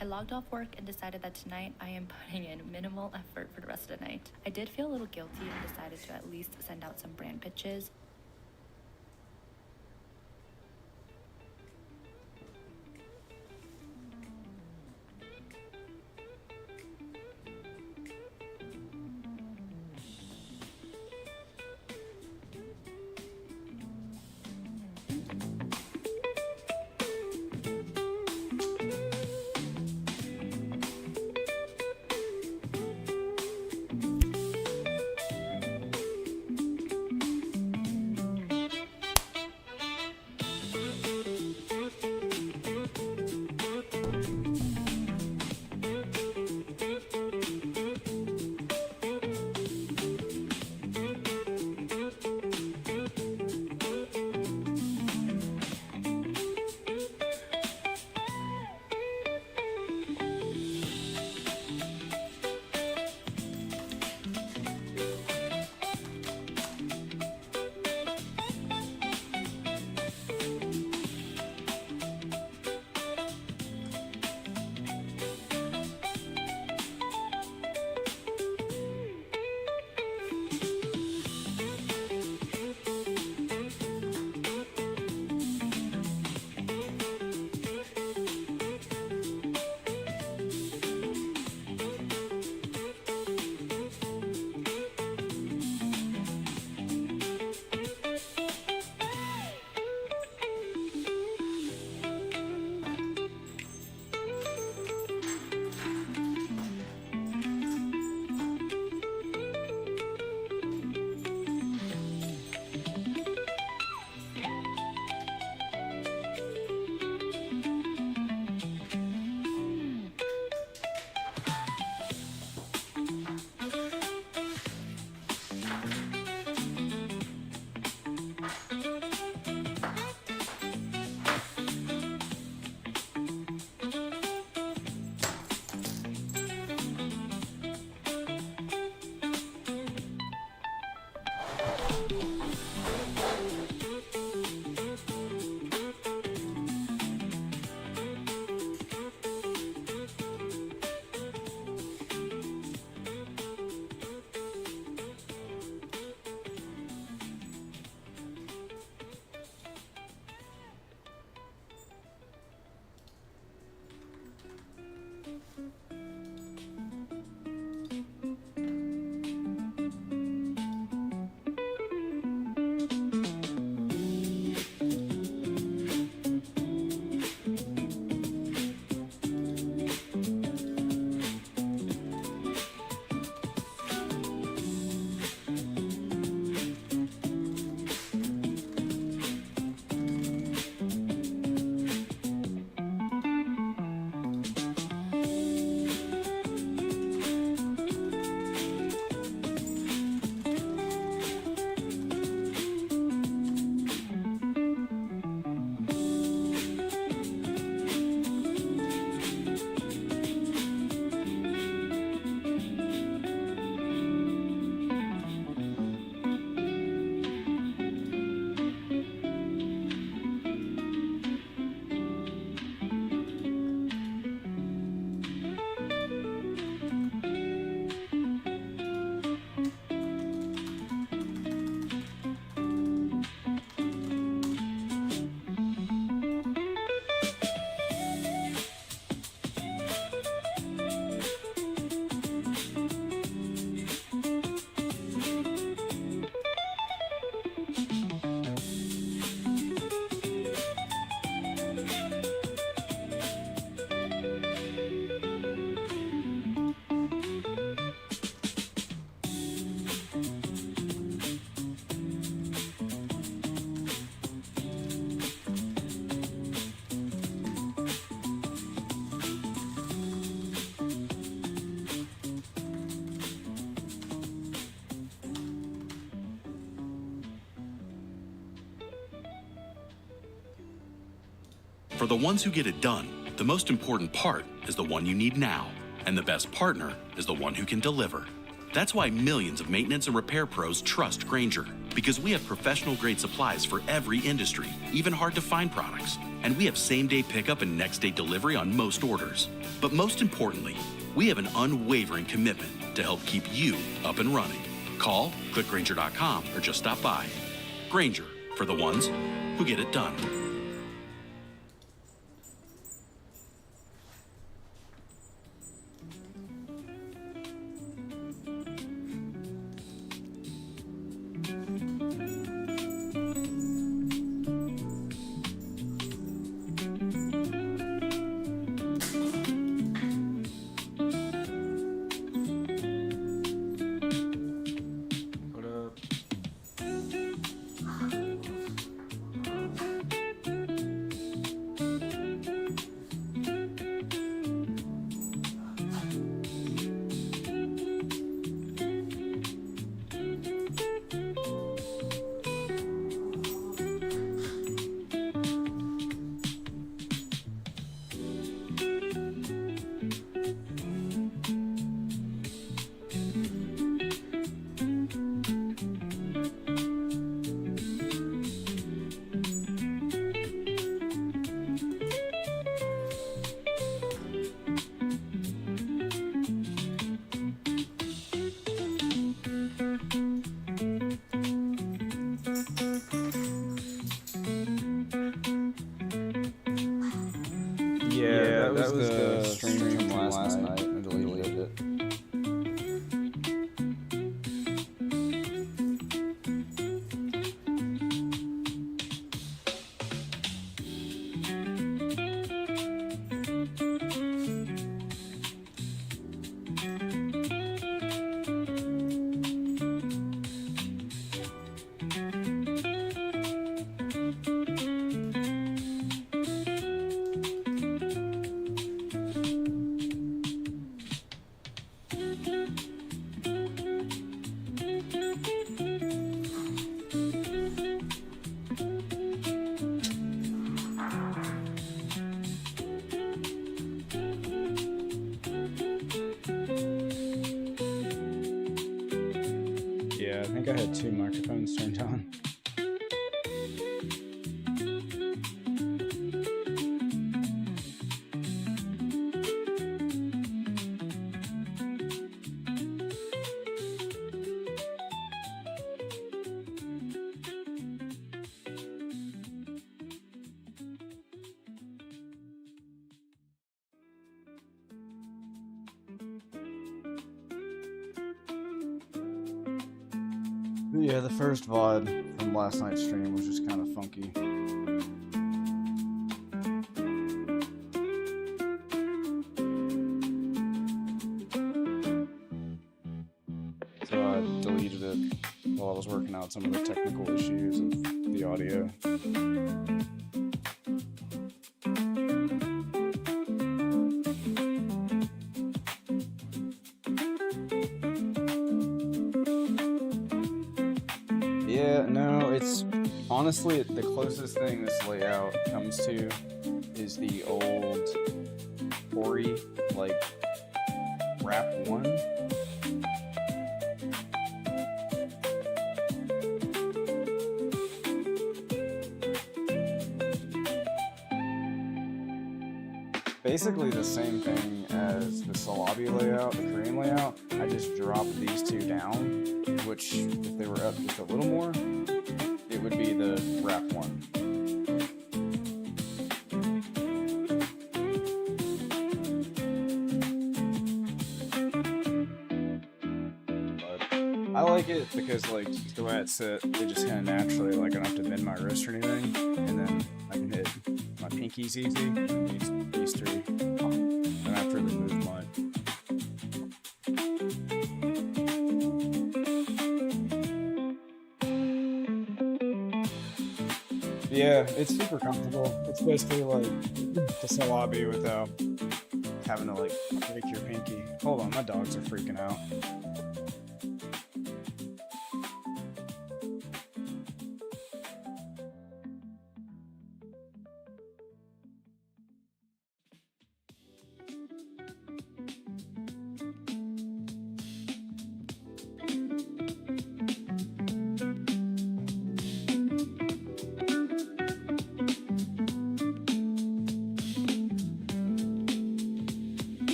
I logged off work and decided that tonight I am putting in minimal effort for the rest of the night. I did feel a little guilty and decided to at least send out some brand pitches. For the ones who get it done, the most important part is the one you need now, and the best partner is the one who can deliver. That's why millions of maintenance and repair pros trust Grainger, because we have professional-grade supplies for every industry, even hard-to-find products. And we have same-day pickup and next-day delivery on most orders. But most importantly, we have an unwavering commitment to help keep you up and running. Call, click Grainger.com, or just stop by. Grainger, for the ones who get it done. Yeah, that was the stream from last night. I deleted it. Yeah, I think I had 2 microphones turned on. But yeah, the first VOD from last night's stream was just kind of funky. So I deleted it while I was working out some of the technical issues of the audio. Yeah, no, it's honestly the closest thing this layout comes to is the old Ori, like, Wrap 1. Basically the same thing as the Salabi layout, the Korean layout. I just dropped these two down, which if they were up just a little more, it would be the Wrap 1. But I like it because, like, the way it's set, it just kind of naturally, like, I don't have to bend my wrist or anything, and then I can hit my pinkies easy. These three, I don't have to really move much. Yeah, it's super comfortable. It's basically like the Salabi without having to, like, break your pinky. Hold on, my dogs are freaking out.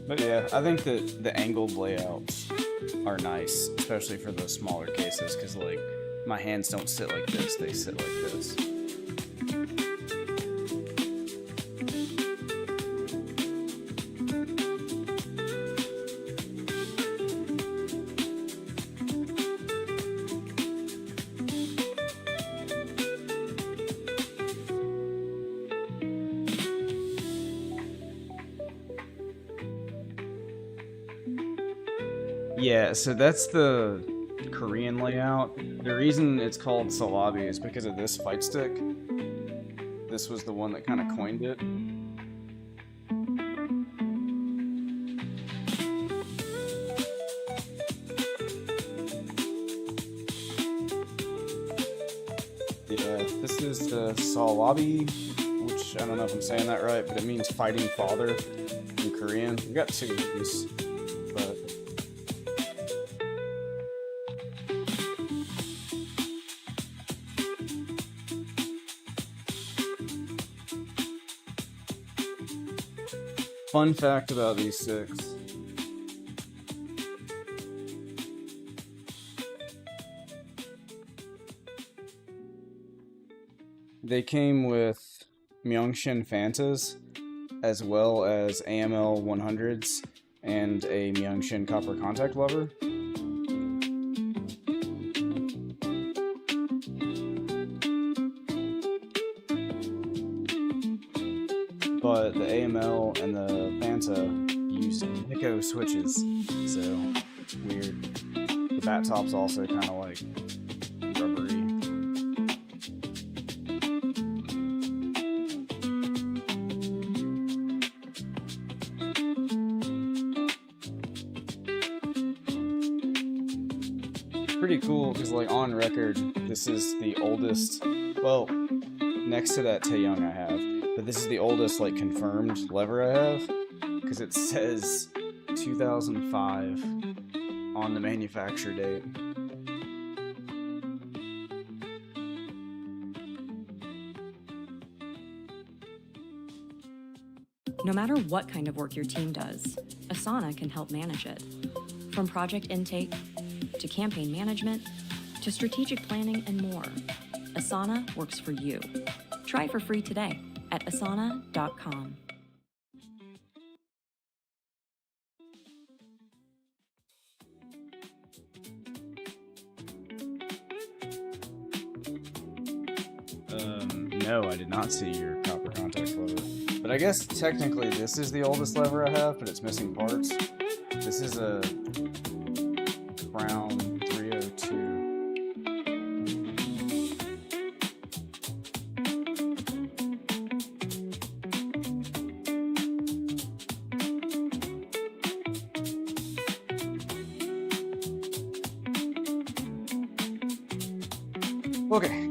But yeah, I think that the angled layouts are nice, especially for those smaller cases, because like my hands don't sit like this; they sit like this. Yeah, so that's the Korean layout. The reason it's called Salabi is because of this fight stick. This was the one that kind of coined it. Yeah, this is the Salabi, which I don't know if I'm saying that right, but it means fighting father in Korean. We got two of these, but fun fact about these sticks. They came with Myeongshin Fantas, as well as AML 100s and a Myeongshin copper contact lever. But the AML and the Fanta use Nico switches, so it's weird. The bat top's also kind of like rubbery. Pretty cool because, like, on record, this is the oldest. Well, next to that Taeyong I have, but this is the oldest, like, confirmed lever I have because it says 2005 on the manufacture date. No matter what kind of work your team does, Asana can help manage it. From project intake to campaign management to strategic planning and more, Asana works for you. Try for free today at asana.com. No, I did not see your copper contact lever. But I guess technically this is the oldest lever I have, but it's missing parts. This is a Crown 302. Okay.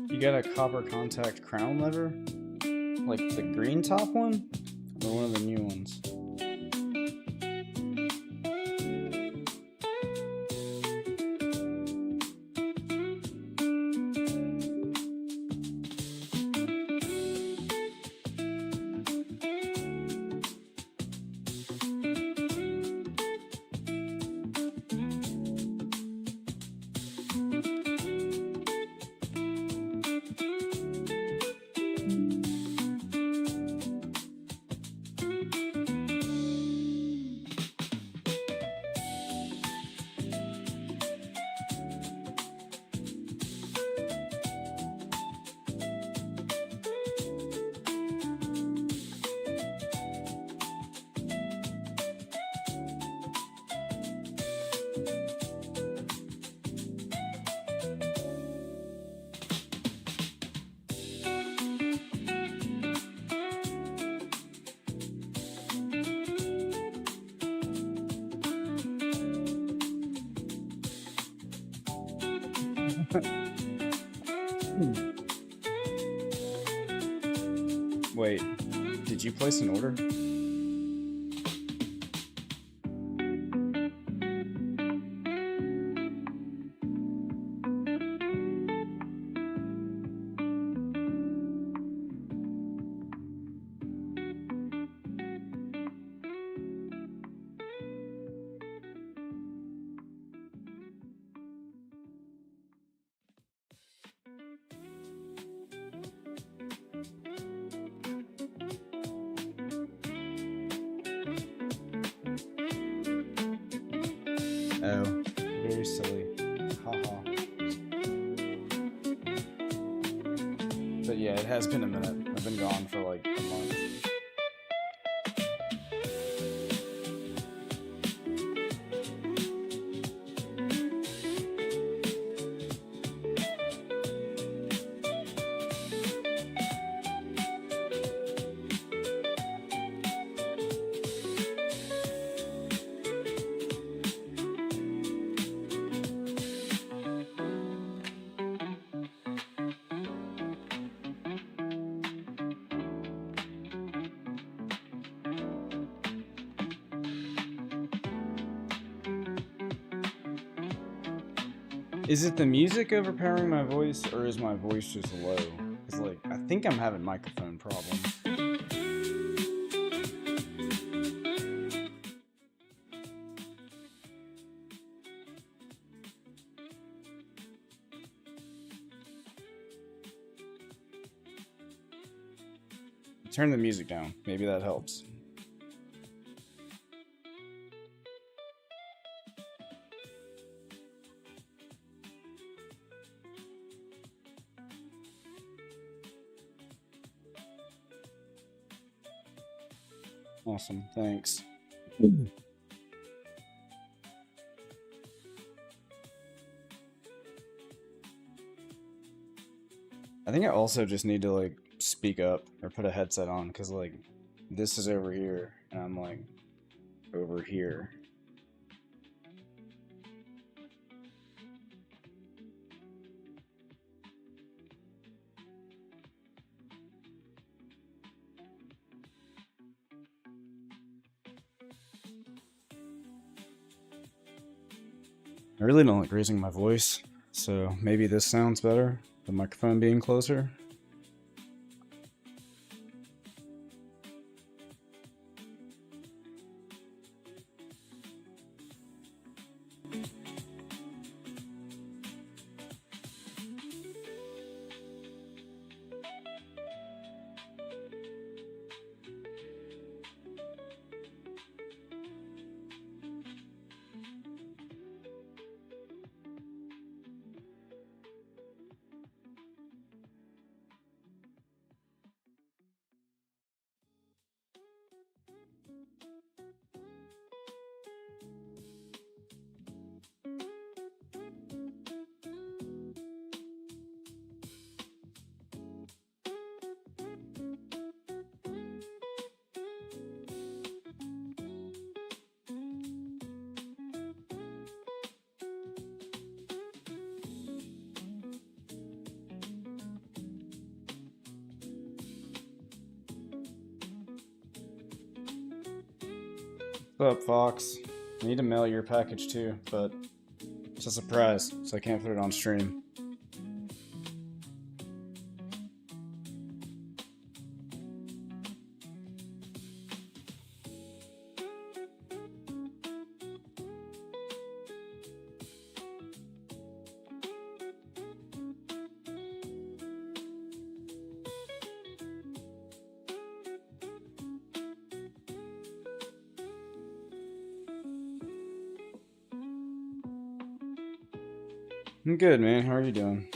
You got a copper contact crown lever? Like the green top one? Or one of the new ones? Wait, did you place an order? Oh, very silly. Haha. But yeah, it has been a minute. I've been gone for like a month. Is it the music overpowering my voice, or is my voice just low? Because, like, I think I'm having microphone problems. Turn the music down. Maybe that helps. Awesome, thanks. I think I also just need to like speak up or put a headset on because like this is over here and I'm like over here. I really don't like raising my voice, so maybe this sounds better, the microphone being closer. What's up, Fox? I need to mail your package too, but it's a surprise, so I can't put it on stream. I'm good, man. How are you doing?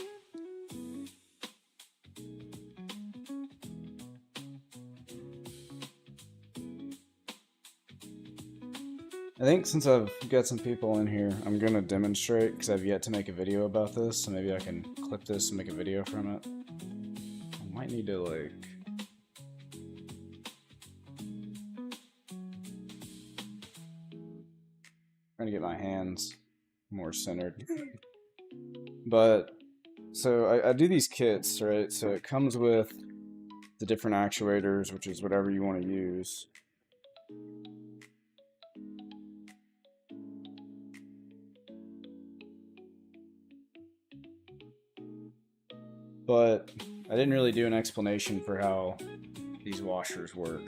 I think since I've got some people in here, I'm gonna demonstrate because I've yet to make a video about this, so maybe I can clip this and make a video from it. I might need to like... trying to get my hands more centered. But So I do these kits, right? So it comes with the different actuators, which is whatever you want to use. But I didn't really do an explanation for how these washers work.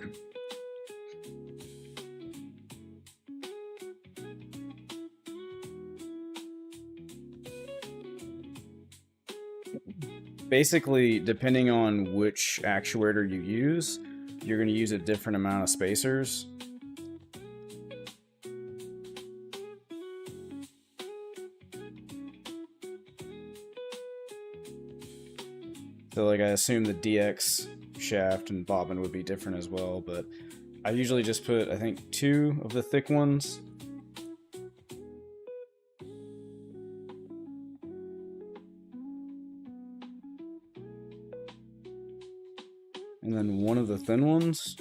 Basically, depending on which actuator you use, you're going to use a different amount of spacers. So like I assume the DX shaft and bobbin would be different as well, but I usually just put, I think, 2 of the thick ones. And then 1 of the thin ones.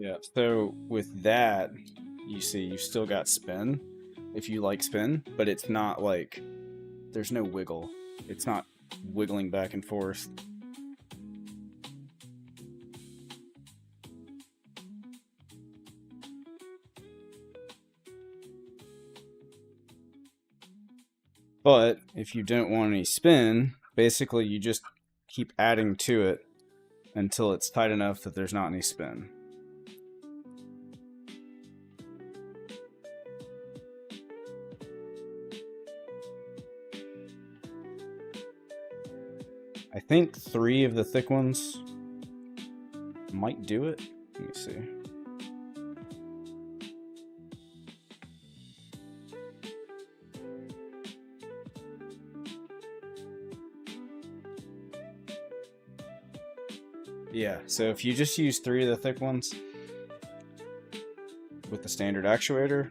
Yeah, so with that, you see, you've still got spin, if you like spin, but it's not like, there's no wiggle. It's not wiggling back and forth. But if you don't want any spin, basically you just keep adding to it until it's tight enough that there's not any spin. I think 3 of the thick ones might do it. Let me see. Yeah, so if you just use 3 of the thick ones with the standard actuator,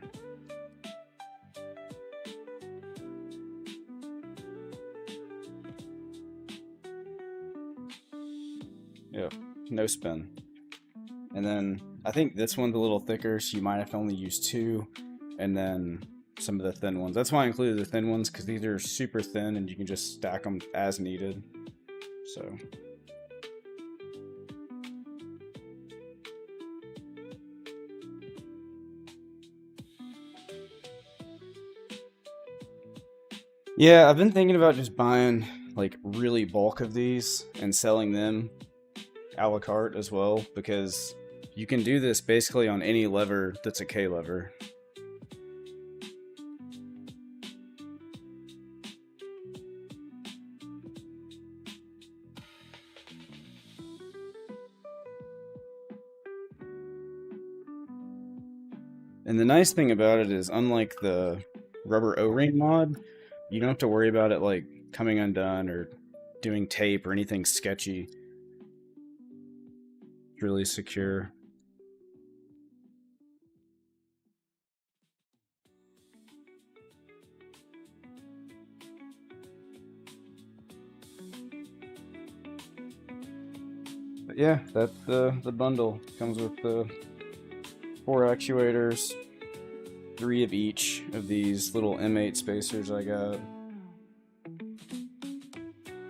yeah, no spin. And then I think this one's a little thicker, so you might have to only use 2, and then some of the thin ones. That's why I included the thin ones, because these are super thin and you can just stack them as needed. So yeah, I've been thinking about just buying like really bulk of these and selling them a la carte as well, because you can do this basically on any lever that's a K lever. And the nice thing about it is, unlike the rubber O-ring mod, you don't have to worry about it like coming undone or doing tape or anything sketchy. It's really secure. But yeah, that's the bundle. Comes with the 4 actuators, 3 of each of these little M8 spacers I got.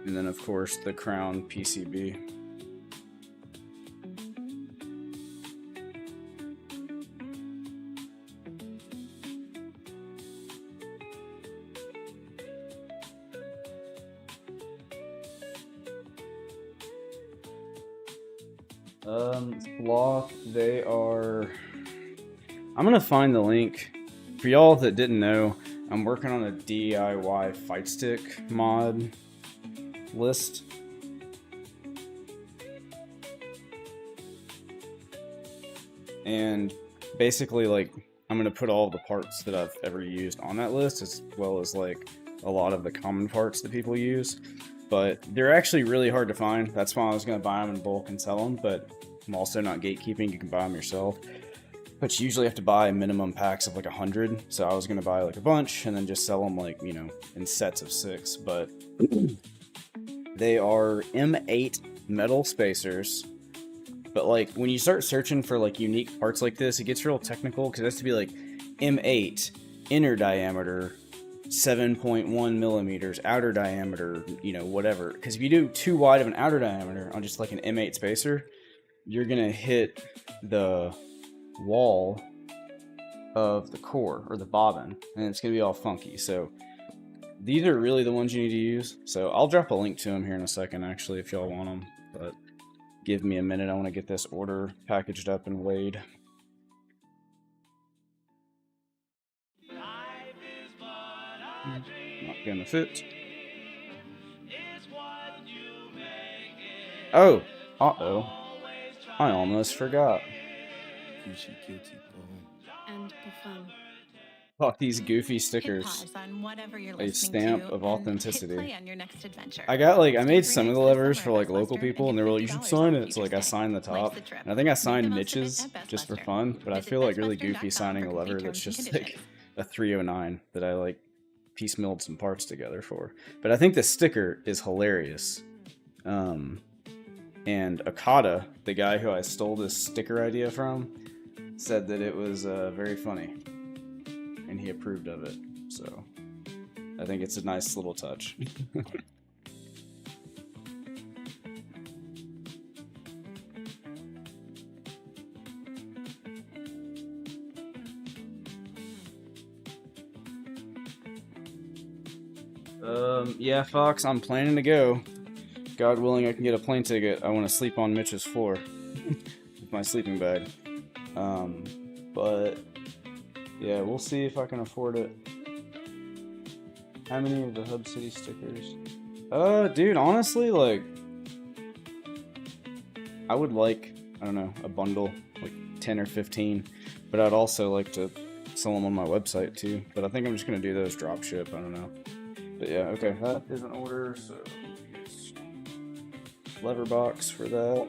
And then of course the crown PCB. Sloth, they are... I'm gonna find the link. For y'all that didn't know, I'm working on a DIY fight stick mod list. And basically, like, I'm gonna put all the parts that I've ever used on that list, as well as like a lot of the common parts that people use. But they're actually really hard to find. That's why I was gonna buy them in bulk and sell them, but I'm also not gatekeeping. You can buy them yourself. But you usually have to buy minimum packs of like 100. So I was going to buy like a bunch and then just sell them like, you know, in sets of 6. But They are M8 metal spacers. But like when you start searching for like unique parts like this, it gets real technical because it has to be like M8 inner diameter, 7.1 millimeters, outer diameter, you know, whatever. Because if you do too wide of an outer diameter on just like an M8 spacer, you're gonna hit the wall of the core or the bobbin, and it's gonna be all funky. So these are really the ones you need to use. So I'll drop a link to them here in a second, actually, if y'all want them. But give me a minute. I want to get this order packaged up and weighed. Not gonna fit. Oh, uh-oh. I almost forgot. And fun. Oh, these goofy stickers. Hit pause on whatever you're A listening stamp to of and authenticity. hit play on your next adventure. I got like, I made Stay some of the free next levers summer for at like Best local Western people, and and they were like, get you should $50 sign off it. So like I future signed the stay. top. Life's a trip. And I think I Make signed the most of it Mitch's at Best just for Western. fun, but I Visit feel like really bestwestern.com goofy signing a for lever complete that's terms and just like conditions. a 309 that I like piecemealed some parts together for. But I think the sticker is hilarious. And Okada, the guy who I stole this sticker idea from, said that it was very funny, and he approved of it. So I think it's a nice little touch. Yeah, Fox, I'm planning to go. God willing, I can get a plane ticket. I want to sleep on Mitch's floor with my sleeping bag. But yeah, we'll see if I can afford it. How many of the Hub City stickers? Dude, honestly, like, I would like, I don't know, a bundle, like 10 or 15, but I'd also like to sell them on my website too. But I think I'm just gonna do those drop ship. I don't know. But yeah, okay, that is an order, so use lever box for that.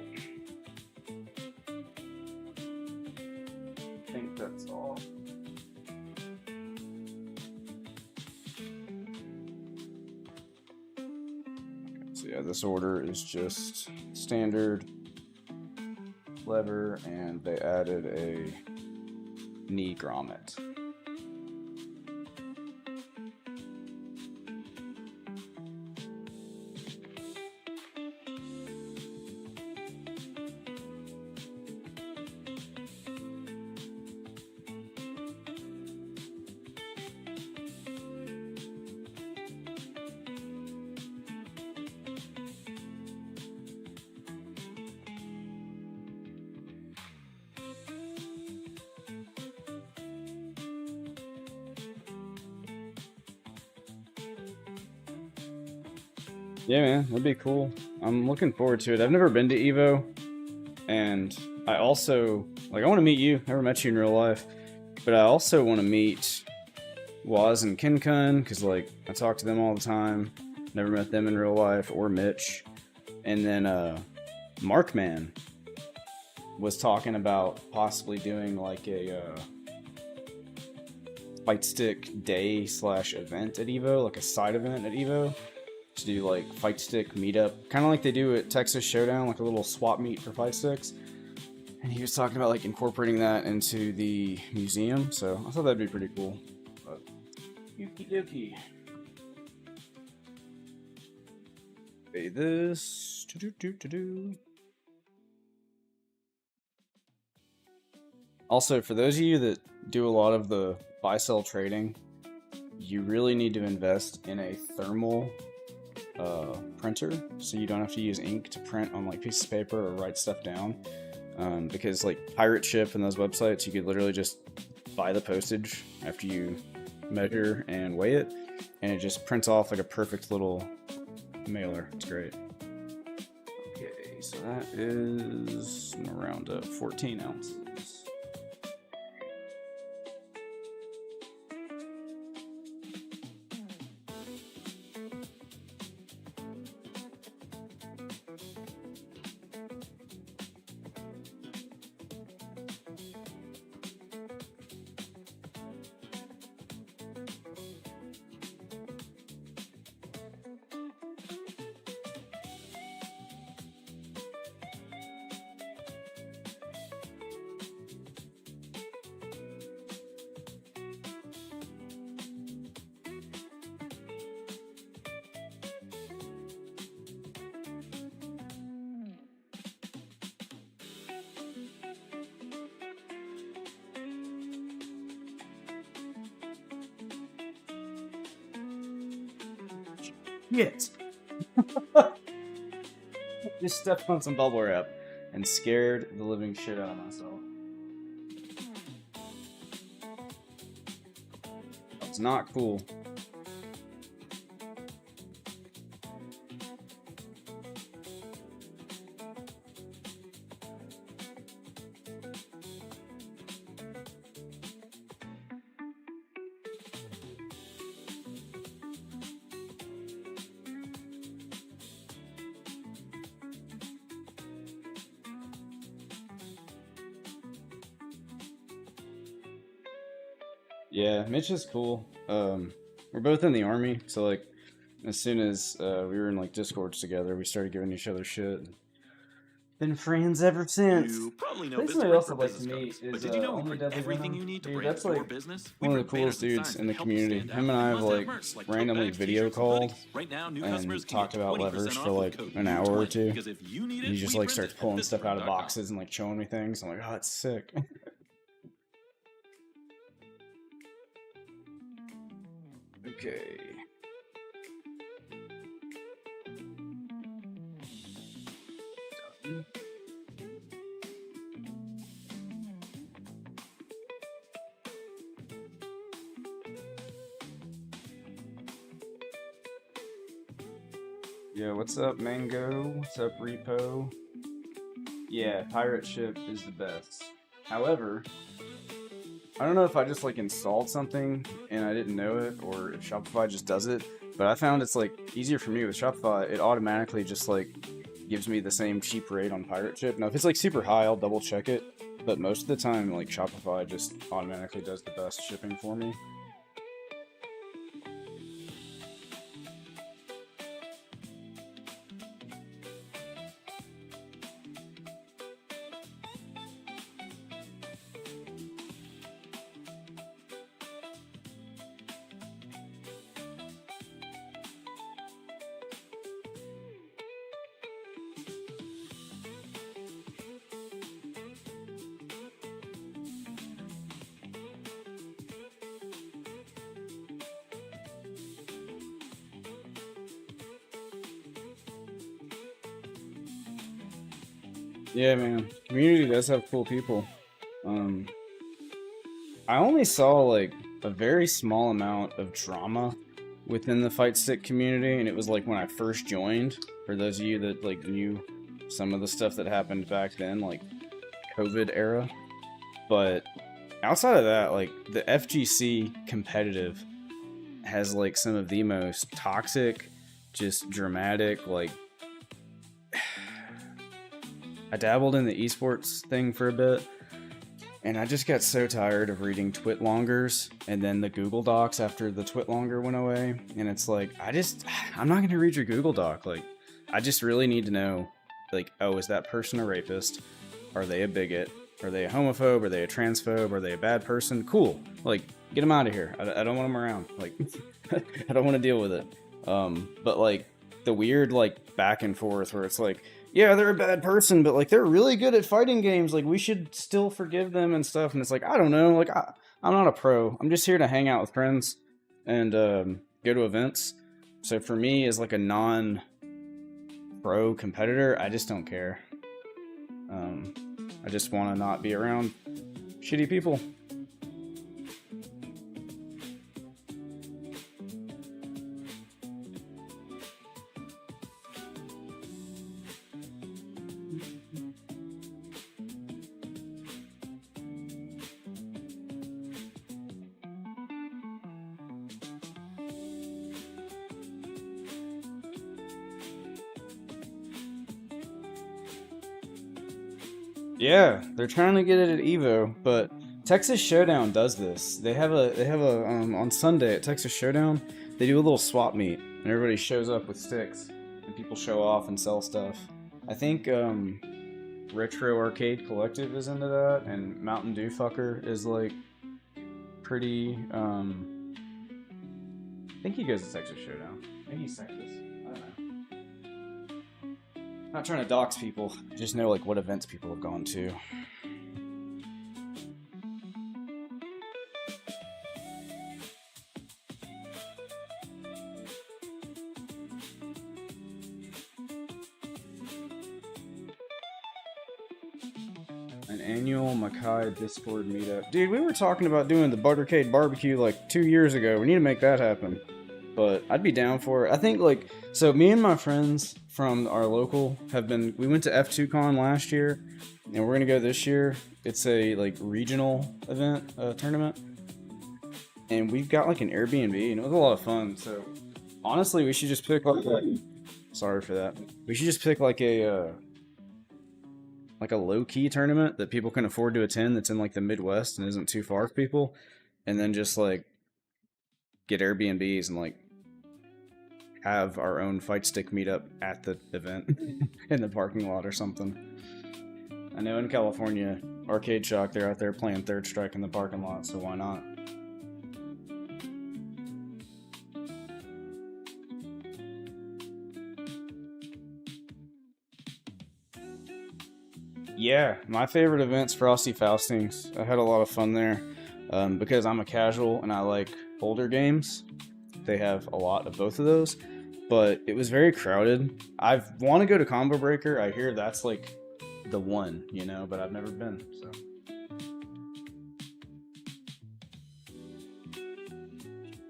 I think that's all. So yeah, this order is just standard lever, and they added a knee grommet. Yeah, man, that'd be cool. I'm looking forward to it. I've never been to Evo, and I also, like, I want to meet you. Never met you in real life, but I also want to meet Waz and Kinkun, because, like, I talk to them all the time. Never met them in real life, or Mitch. And then, Markman was talking about possibly doing, like, a, Fight Stick day / event at Evo, like a side event at Evo. To do like Fight Stick meetup, kind of like they do at Texas Showdown, like a little swap meet for Fight Sticks. And he was talking about like incorporating that into the museum, so I thought that'd be pretty cool. But okie dokie. Okay, this. Also, for those of you that do a lot of the buy-sell trading, you really need to invest in a thermal printer, so you don't have to use ink to print on like pieces of paper or write stuff down, because like Pirate Ship and those websites, you could literally just buy the postage after you measure and weigh it, and it just prints off like a perfect little mailer. It's great. Okay, so that is, I'm gonna round up 14 ounces. shit. Just stepped on some bubble wrap and scared the living shit out of myself. It's not cool. Yeah, Mitch is cool. We're both in the army, so like, as soon as we were in like Discords together, we started giving each other shit. Been friends ever since. You probably know There's Business somebody else for I'd like to business meet cards, but is did you know we only print Deadly everything Venom. you need to Dude, brand that's your like business? one of We the print coolest banners and dudes signs in the to help you community. stand out. Him and I have Plus, they like merch like tote randomly bags, video t-shirts, and called hoodies. Right now, new customers and can talked get about 20% leverage off for with like code an hour or U20, two. because if you need it, He just we like print starts it. pulling stuff out of businessprint.com. boxes and like showing me things. I'm like, oh, it's sick. Okay. Yeah, what's up, Mango? What's up, Repo? Yeah, pirate ship is the best. However, I don't know if I just like installed something and I didn't know it, or if Shopify just does it, but I found it's like easier for me with Shopify. It automatically just like gives me the same cheap rate on pirate ship. Now, if it's like super high, I'll double check it, but most of the time, like Shopify just automatically does the best shipping for me. Yeah, man. Community does have cool people. I only saw like a very small amount of drama within the fight stick community, and it was like when I first joined. For those of you that like knew some of the stuff that happened back then, like COVID era. But outside of that, like the FGC competitive has like some of the most toxic, just dramatic, like I dabbled in the esports thing for a bit, and I just got so tired of reading Twitlongers and then the Google Docs after the Twitlonger went away. And it's like, I'm not going to read your Google Doc. Like, I just really need to know, like, oh, is that person a rapist? Are they a bigot? Are they a homophobe? Are they a transphobe? Are they a bad person? Cool. Like, get them out of here. I don't want them around. Like, I don't want to deal with it. But like the weird like back and forth where it's like, yeah, they're a bad person, but like they're really good at fighting games. Like we should still forgive them and stuff. And it's like, I don't know. Like I'm not a pro. I'm just here to hang out with friends and go to events. So for me, as like a non-pro competitor, I just don't care. I just want to not be around shitty people. Yeah, they're trying to get it at Evo, but Texas Showdown does this. They have a on Sunday at Texas Showdown, they do a little swap meet, and everybody shows up with sticks, and people show off and sell stuff. I think Retro Arcade Collective is into that, and Mountain Dew Fucker is like pretty. I think he goes to Texas Showdown. Maybe he's Texas. I don't know. Not trying to dox people, just know like what events people have gone to. An annual Makai Discord meetup. Dude, we were talking about doing the Buttercade barbecue like 2 years ago. We need to make that happen. But I'd be down for it. I think like, so me and my friends from our local we went to F2Con last year, and we're gonna go this year. It's a like regional event, tournament. And we've got like an Airbnb, and it was a lot of fun. So honestly, we should just pick like sorry for that. We should just pick like a low-key tournament that people can afford to attend that's in like the Midwest and isn't too far for people, and then just like get Airbnbs and like have our own fight stick meetup at the event in the parking lot or something. I know in California, Arcade Shock, they're out there playing Third Strike in the parking lot, so why not? Yeah, my favorite event's Frosty Faustings. I had a lot of fun there because I'm a casual and I like older games. They have a lot of both of those, but it was very crowded. I want to go to Combo Breaker. I hear that's like the one, you know, but I've never been, so.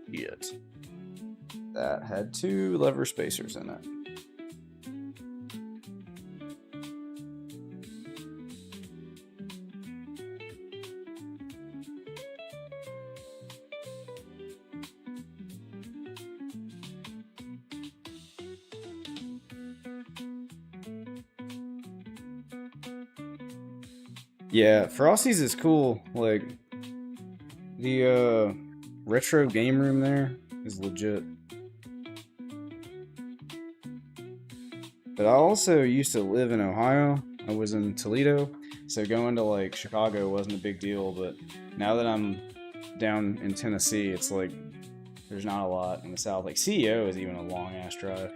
Yet. That had 2 lever spacers in it. Yeah, Frosty's is cool. Like, the retro game room there is legit. But I also used to live in Ohio. I was in Toledo, so going to like Chicago wasn't a big deal. But now that I'm down in Tennessee, it's like there's not a lot in the South. Like CEO is even a long ass drive.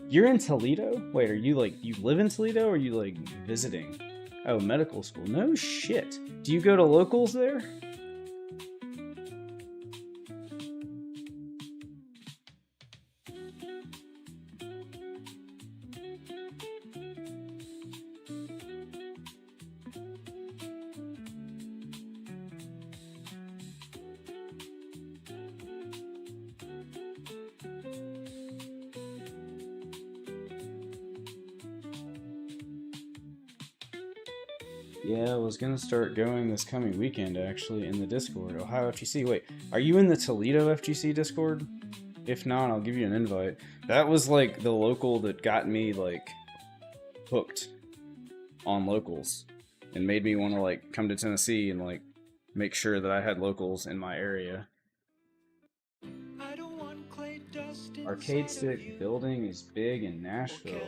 You're in Toledo? Wait, are you like, you live in Toledo or are you like visiting? Oh, medical school. No shit. Do you go to locals there? Yeah, I was gonna start going this coming weekend actually in the Discord. Ohio FGC. Wait, are you in the Toledo FGC Discord? If not, I'll give you an invite. That was like the local that got me like hooked on locals and made me want to like come to Tennessee and like make sure that I had locals in my area. Arcade Stick building is big in Nashville.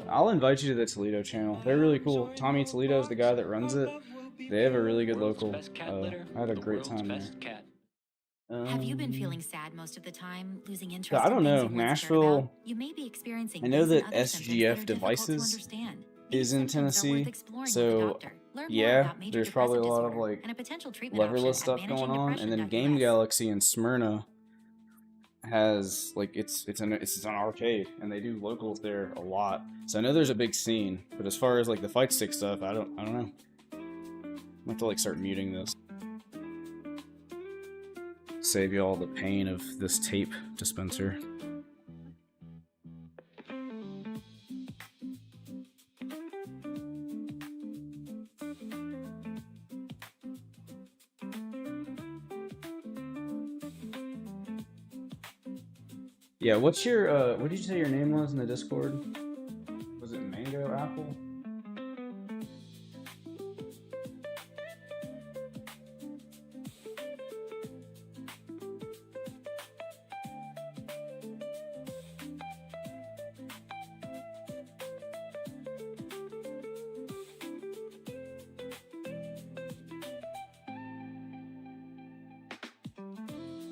I'll invite you to the Toledo channel. They're really cool. Tommy Toledo's the guy that runs it. They have a really good local. I had a great time there. Have you been feeling sad most of the time, losing interest? I don't in things know. you once cared Nashville. about? You may be experiencing I know these that and other symptoms that SGF are difficult to Devices understand. is These in symptoms are Tennessee, worth exploring with a so doctor. Learn more yeah, about major there's probably a depressive lot of disorder like and a potential treatment option leverless at stuff going on, and then managingdepression.us. Game Galaxy in Smyrna has like it's an arcade, and they do locals there a lot. So I know there's a big scene, but as far as like the fight stick stuff, I don't know. I have to like start muting this. Save you all the pain of this tape dispenser. Yeah, what's your what did you say your name was in the Discord? Was it Mango Apple?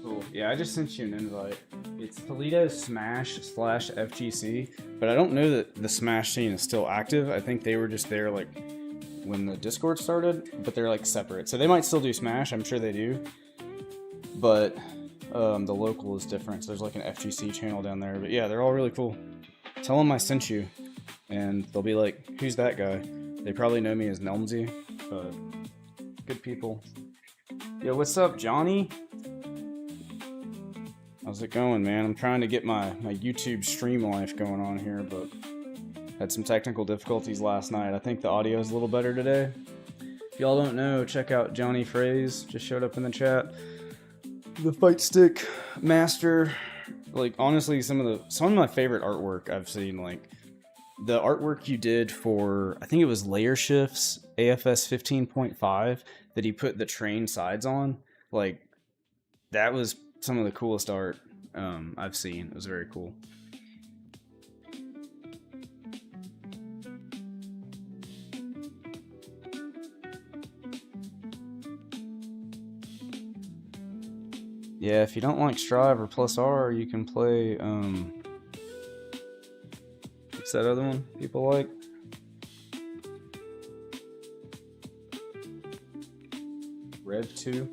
Cool. Yeah, I just sent you an invite. It's Toledo Smash / FGC, but I don't know that the Smash scene is still active. I think they were just there like when the Discord started, but they're like separate. So they might still do Smash, I'm sure they do. But the local is different. So there's like an FGC channel down there. But yeah, they're all really cool. Tell them I sent you, and they'll be like, "Who's that guy?" They probably know me as Nelmsy, but good people. Yo, what's up, Johnny? How's it going, man? I'm trying to get my YouTube stream life going on here, but had some technical difficulties last night. I think the audio is a little better today. If y'all don't know, check out Johnny Phrase. Just showed up in the chat. The Fight Stick Master. Like, honestly, some of my favorite artwork I've seen. Like, the artwork you did for, I think it was Layer Shifts AFS 15.5 that he put the train sides on. Like, that was some of the coolest art I've seen. It was very cool. Yeah, if you don't like Strive or Plus R, you can play, what's that other one people like? Rev 2.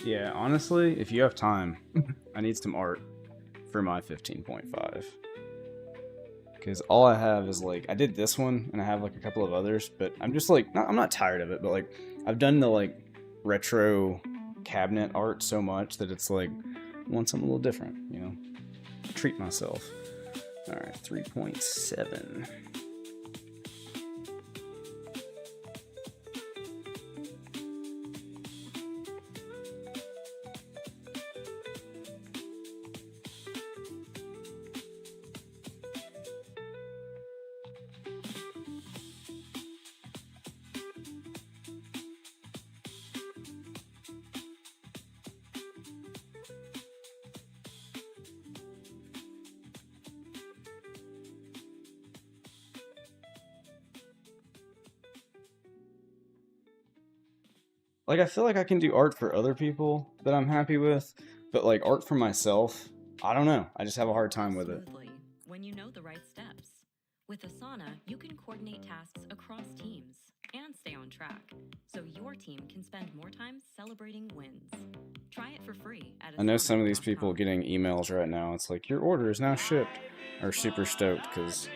Yeah, honestly, if you have time, I need some art for my 15.5. Because all I have is, like, I did this one, and I have, like, a couple of others, but I'm just, like, I'm not tired of it, but, like, I've done the, like, retro cabinet art so much that it's, like, I want something a little different, you know? Treat myself. Alright, 3.7. Like, I feel like I can do art for other people that I'm happy with, but, like, art for myself, I don't know. I just have a hard time with it. Smoothly, when you know the right steps. With Asana, you can coordinate tasks across teams and stay on track, so your team can spend more time celebrating wins. Try it for free at I know some of these asana.com. people getting emails right now. It's like, your order is now shipped. Are super stoked, because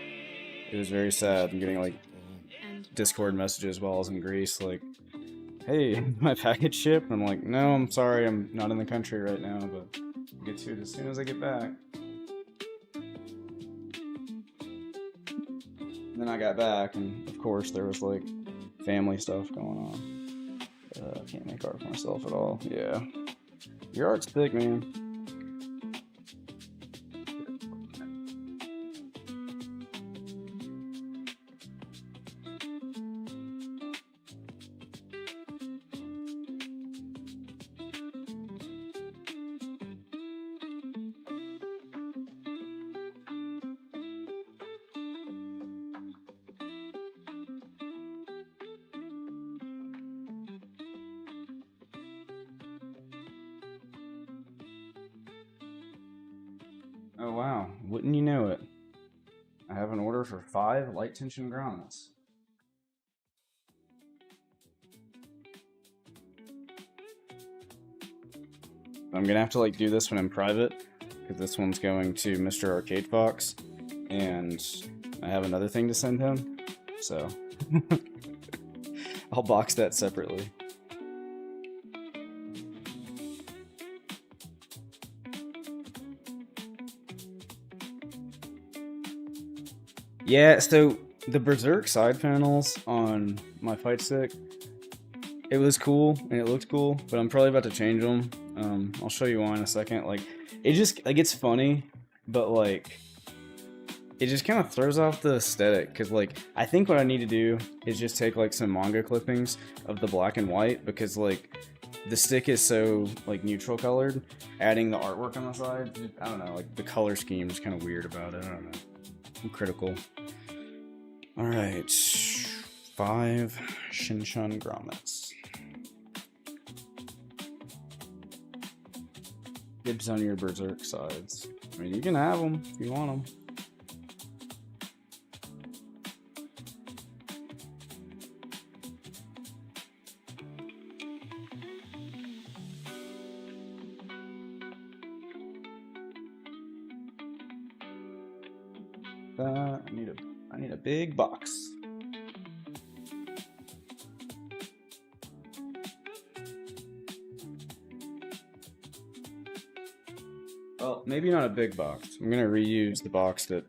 it was very sad. I'm getting, like, Discord messages while I was in Greece, like, hey, my package shipped? I'm like, no, I'm sorry, I'm not in the country right now, but I'll get to it as soon as I get back. And then I got back, and of course there was, like, family stuff going on. I can't make art for myself at all. Yeah. Your art's thick, man. Oh wow, wouldn't you know it? I have an order for 5 light tension grommets. I'm gonna have to, like, do this one in private, because this one's going to Mr. Arcade Fox, and I have another thing to send him, so I'll box that separately. Yeah, so the Berserk side panels on my Fight Stick, it was cool and it looked cool, but I'm probably about to change them. I'll show you one in a second. Like, it just, like, it's funny, but, like, it just kind of throws off the aesthetic, because, like, I think what I need to do is just take, like, some manga clippings of the black and white, because, like, the stick is so, like, neutral colored. Adding the artwork on the side, I don't know, like, the color scheme is kind of weird about it. I don't know. I'm critical. Alright, 5 Shinshan grommets. Dibs on your berserk sides. I mean, you can have them if you want them. I need a big box. Well, maybe not a big box. I'm gonna reuse the box that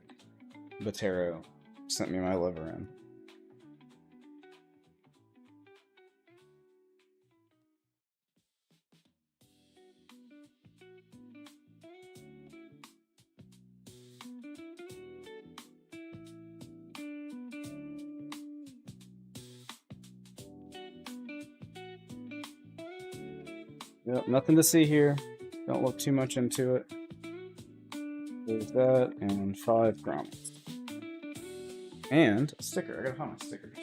Botero sent me my liver in. Yep, nothing to see here. Don't look too much into it. There's that, and 5 grommets. And a sticker. I gotta find my stickers.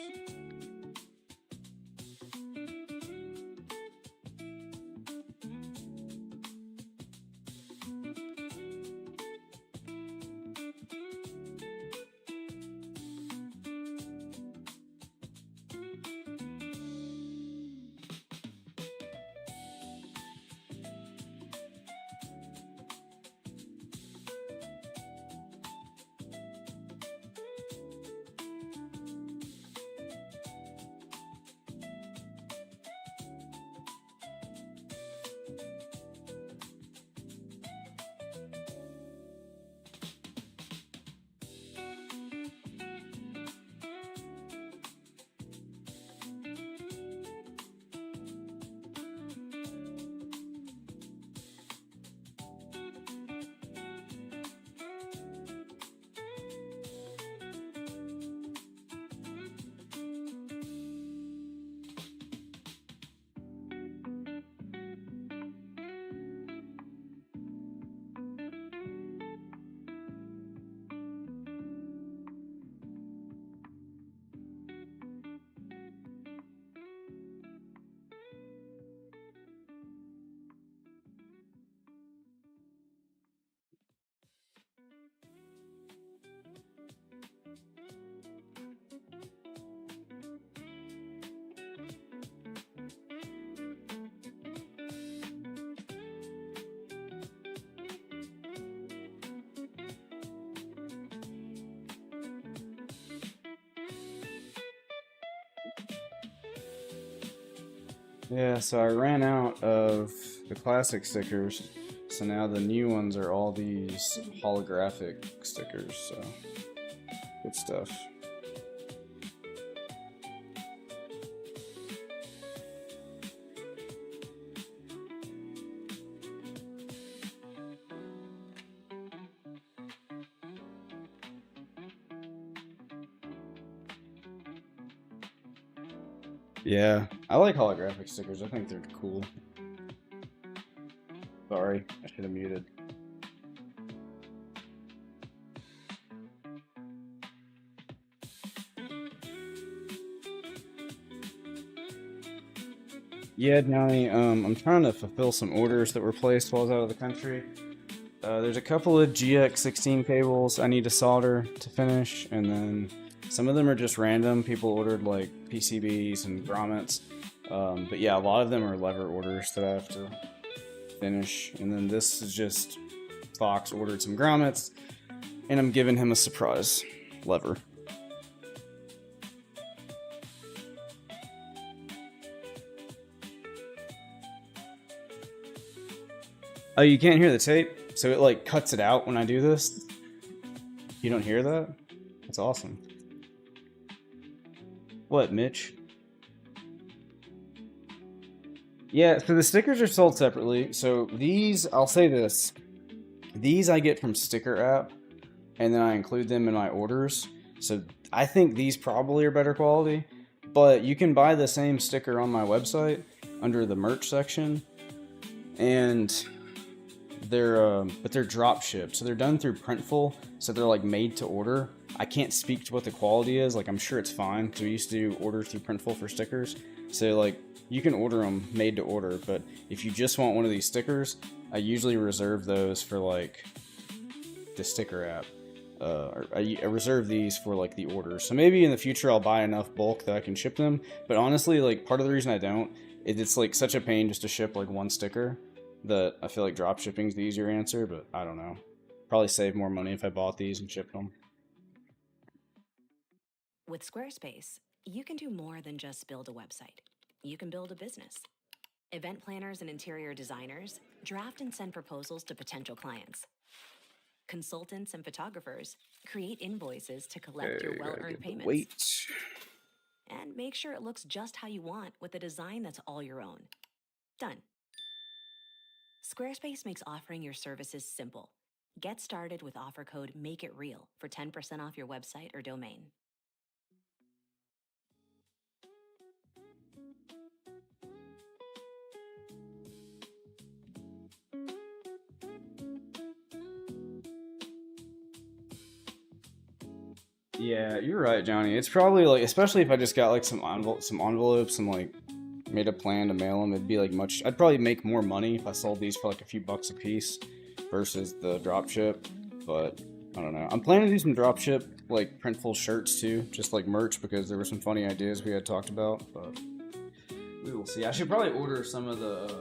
Yeah, so I ran out of the classic stickers, so now the new ones are all these holographic stickers, so good stuff. Yeah, I like holographic stickers. I think they're cool. Sorry, I should have muted. Yeah, Johnny, I'm trying to fulfill some orders that were placed while I was out of the country. There's a couple of GX16 cables I need to solder to finish, and then some of them are just random. People ordered like PCBs and grommets. But yeah, a lot of them are lever orders that I have to finish. And then this is just Fox ordered some grommets, and I'm giving him a surprise lever. Oh, you can't hear the tape? So it like cuts it out when I do this? You don't hear that? That's awesome. What, Mitch? Yeah, so the stickers are sold separately. So these, I'll say this. These I get from Sticker App, and then I include them in my orders. So I think these probably are better quality, but you can buy the same sticker on my website under the merch section, and they're drop shipped. So they're done through Printful, so they're like made to order. I can't speak to what the quality is. Like, I'm sure it's fine because we used to do orders through Printful for stickers. So like, you can order them made to order, but if you just want one of these stickers, I usually reserve those for like the sticker app. I reserve these for like the orders. So maybe in the future I'll buy enough bulk that I can ship them. But honestly, like, part of the reason I don't is it's like such a pain just to ship like one sticker that I feel like drop shipping is the easier answer. But I don't know. Probably save more money if I bought these and shipped them. With Squarespace, you can do more than just build a website. You can build a business. Event planners and interior designers draft and send proposals to potential clients. Consultants and photographers create invoices to collect your well-earned payments. Wait. And make sure it looks just how you want with a design that's all your own. Done. Squarespace makes offering your services simple. Get started with offer code MAKEITREAL for 10% off your website or domain. Yeah, you're right, Johnny. It's probably like, especially if I just got like some envelopes, and like made a plan to mail them, it'd be like much. I'd probably make more money if I sold these for like a few bucks a piece versus the drop ship. But I don't know. I'm planning to do some drop ship like Printful shirts too, just like merch, because there were some funny ideas we had talked about. But we will see. I should probably order some of the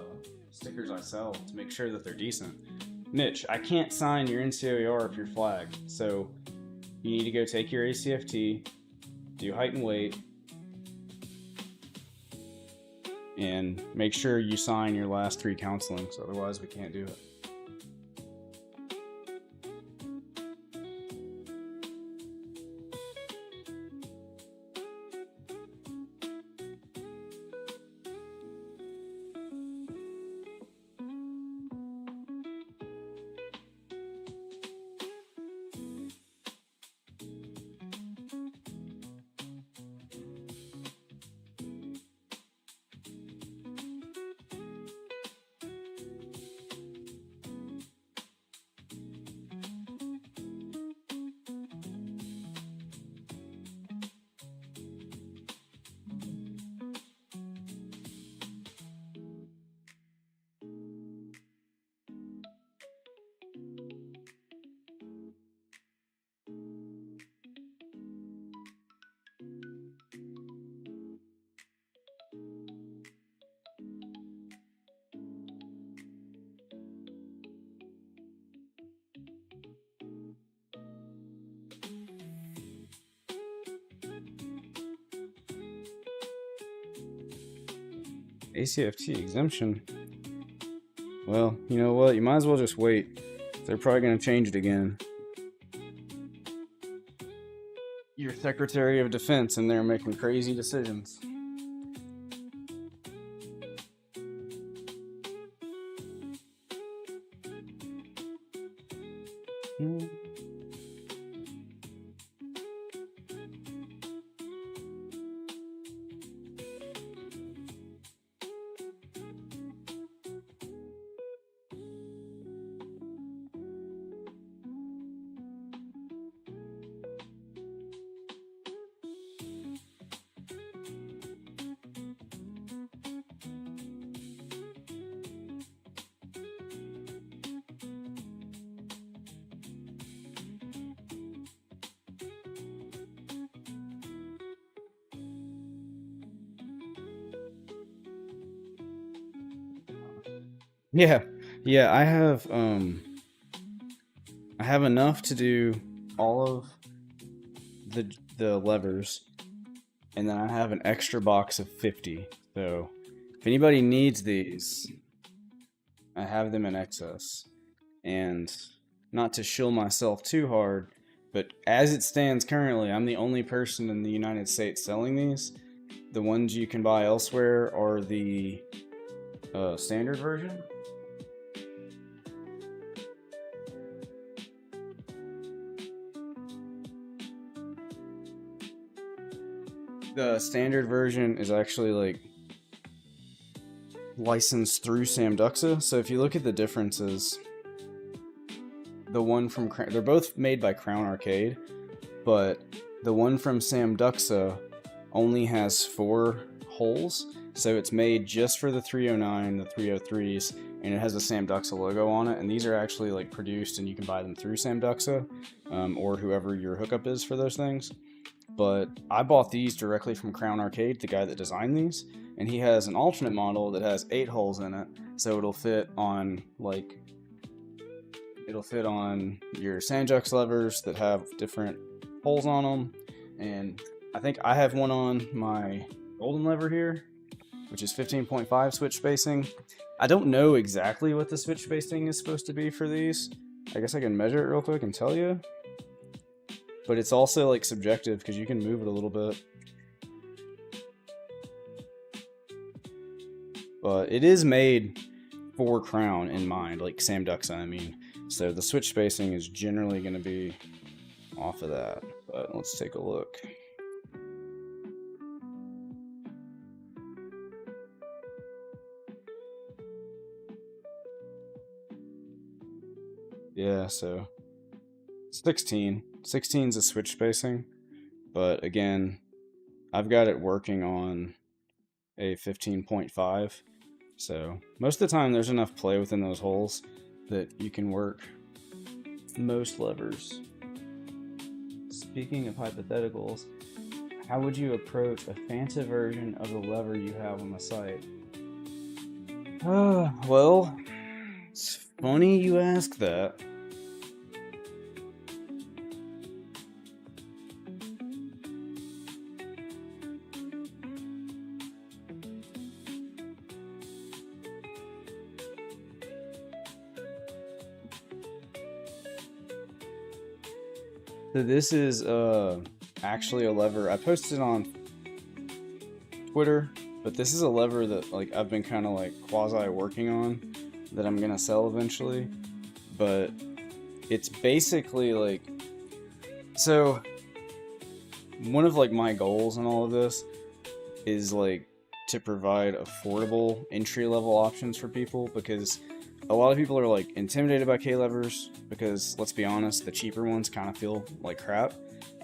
stickers I sell to make sure that they're decent. Mitch, I can't sign your NCOER if you're flagged, so you need to go take your ACFT, do height and weight, and make sure you sign your last 3 counselings, otherwise we can't do it. ACFT exemption. Well, you know what? You might as well just wait. They're probably going to change it again. Your Secretary of Defense in there making crazy decisions. Yeah, I have enough to do all of the levers, and then I have an extra box of 50. So if anybody needs these, I have them in excess. And not to shill myself too hard, but as it stands currently, I'm the only person in the United States selling these. The ones you can buy elsewhere are the standard version. The standard version is actually like licensed through Samduxa. So if you look at the differences, the one from they're both made by Crown Arcade, but the one from Samduxa only has 4 holes, so it's made just for the 309, the 303s, and it has the Samduxa logo on it, and these are actually like produced and you can buy them through Samduxa, or whoever your hookup is for those things. But I bought these directly from Crown Arcade, the guy that designed these, and he has an alternate model that has 8 holes in it, so it'll fit on your Sandjux levers that have different holes on them, and I think I have one on my golden lever here, which is 15.5 switch spacing. I don't know exactly what the switch spacing is supposed to be for these. I guess I can measure it real quick and tell you. But it's also like subjective because you can move it a little bit. But it is made for Crown in mind, like Samduxa, I mean. So the switch spacing is generally going to be off of that. But let's take a look. Yeah, so 16. 16 is a switch spacing, but again, I've got it working on a 15.5, so most of the time there's enough play within those holes that you can work most levers. Speaking of hypotheticals, how would you approach a Fanta version of the lever you have on the site? Well, it's funny you ask that. So this is actually a lever I posted on Twitter, but this is a lever that like I've been kind of like quasi working on that I'm gonna sell eventually. But it's basically like, so one of like my goals in all of this is like to provide affordable entry level options for people, because a lot of people are like intimidated by K-levers because, let's be honest, the cheaper ones kind of feel like crap.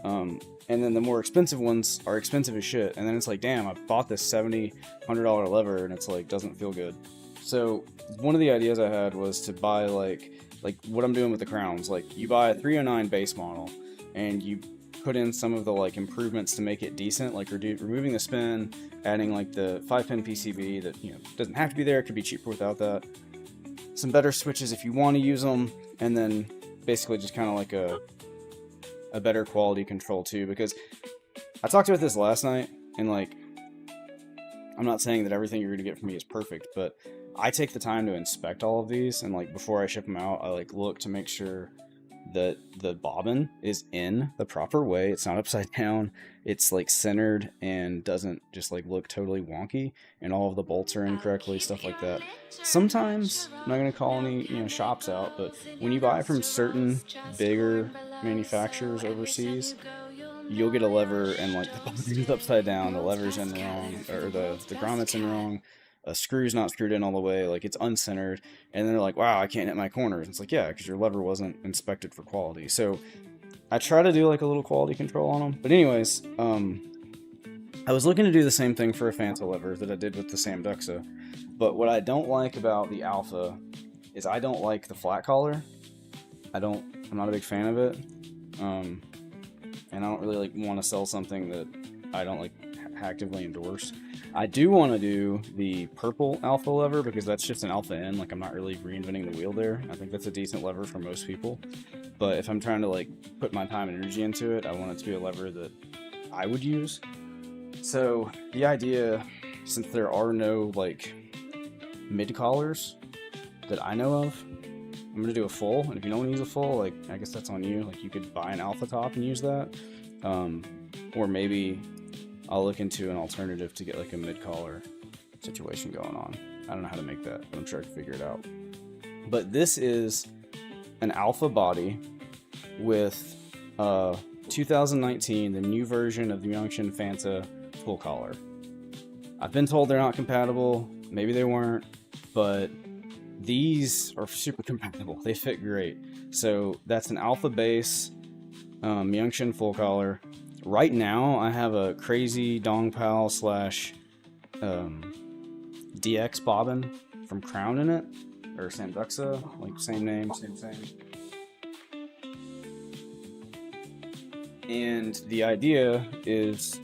And then the more expensive ones are expensive as shit. And then it's like, damn, I bought this $70, $100 lever and it's like, doesn't feel good. So one of the ideas I had was to buy like what I'm doing with the Crowns. Like you buy a 309 base model and you put in some of the like improvements to make it decent, like removing the spin, adding like the 5-pin PCB that, you know, doesn't have to be there. It could be cheaper without that. Some better switches if you want to use them, and then basically just kind of like a better quality control too, because I talked about this last night, and like, I'm not saying that everything you're going to get from me is perfect, but I take the time to inspect all of these, and like before I ship them out, I like look to make sure that the bobbin is in the proper way. It's not upside down. It's like centered and doesn't just like look totally wonky, and all of the bolts are in correctly, stuff like that. Sometimes, I'm not going to call any, you know, shops out, but when you buy from certain bigger manufacturers overseas, you'll get a lever and like the bobbin's upside down, the lever's in wrong, or the grommet's in wrong, a screw's not screwed in all the way, like it's uncentered, and they're like, wow, I can't hit my corners. It's like, yeah, because your lever wasn't inspected for quality. So I try to do like a little quality control on them. But anyways, I was looking to do the same thing for a Fanta lever that I did with the Samduxa. But what I don't like about the Alpha is I don't like the flat collar. I'm not a big fan of it. And I don't really like want to sell something that I don't like actively endorse. I do want to do the purple Alpha lever because that's just an Alpha N. Like, I'm not really reinventing the wheel there. I think that's a decent lever for most people. But if I'm trying to like put my time and energy into it, I want it to be a lever that I would use. So the idea, since there are no like mid collars that I know of, I'm gonna do a full. And if you don't want to use a full, like, I guess that's on you. Like, you could buy an Alpha top and use that, or maybe I'll look into an alternative to get like a mid collar situation going on. I don't know how to make that, but I'm sure I can figure it out. But this is an Alpha body with 2019, the new version of the Yongchen Fanta full collar. I've been told they're not compatible. Maybe they weren't, but these are super compatible. They fit great. So that's an Alpha base Myungshin full collar. Right now, I have a crazy Dongpal slash DX bobbin from Crown in it, or Samduxa, like same name, same. And the idea is,